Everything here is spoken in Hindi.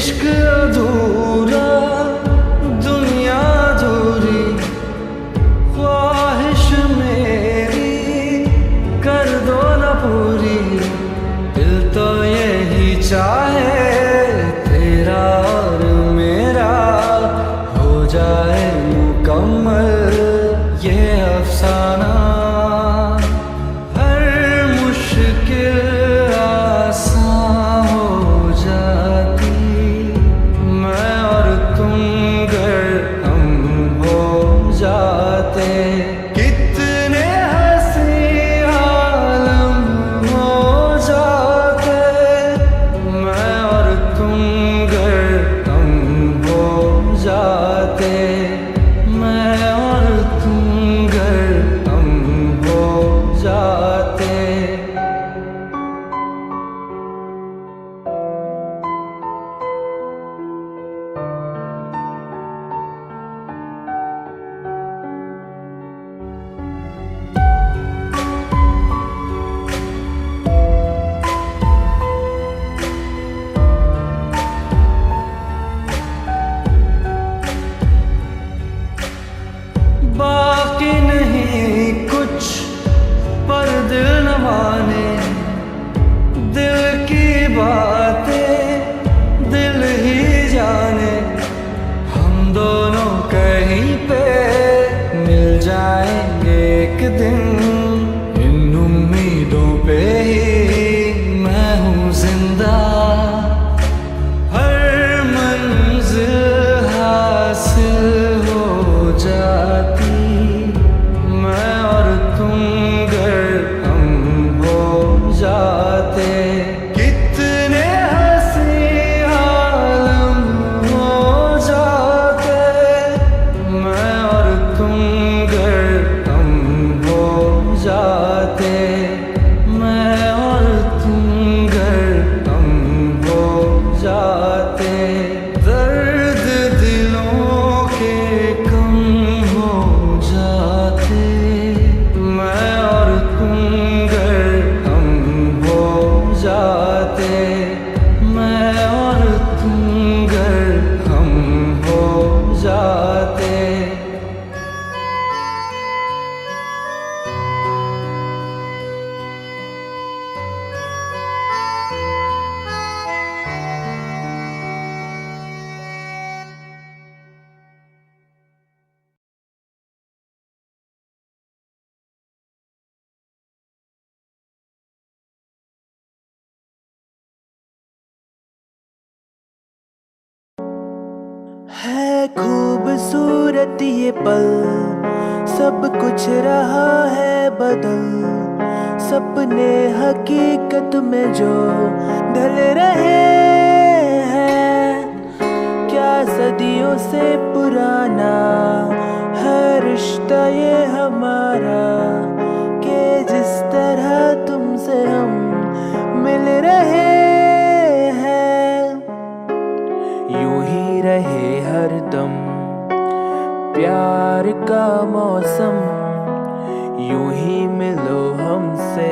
इश्क अधूरा, दुनिया अधूरी, ख्वाहिश मेरी कर दो न पूरी। दिल तो यही चाहे तेरा और मेरा हो जाए मुकम्मल ये अफसाना। हर मुश्किल आसान हो जाती मैं और तुम अगर हम हो जाते। कितने हंसी आलम हो जाते मैं और तुम अगर हम हो जाते। मैं और तुम अगर हम हो जाते। बाकी नहीं कुछ पर दिल न माने, दिल की बातें दिल ही जाने। हम दोनों कहीं पे मिल जाएंगे एक दिन, इन उम्मीदों पे ही मैं हूँ जिंदा। हर मंजिल हासिल हो जाती मैं और तुम अगर हम हो जाते। कितने हंसी आलम हो जाते मैं और तुम अगर हम हो जाते। मैं और तुम अगर हम हो जाते। दर्द दिलों के कम हो जाते मैं और तुम अगर हम हो जाते। मैं और तुम अगर हम हो जाते। है खूबसूरत ये पल, सब कुछ रहा है बदल। सपने हकीकत में जो ढल रहे हैं, क्या सदियों से पुराना है रिश्ता ये हमारा, कि जिस तरह तुमसे हम मिल रहे हैं। यूं ही रहे हरदम प्यार का मौसम, यूं ही मिलो हमसे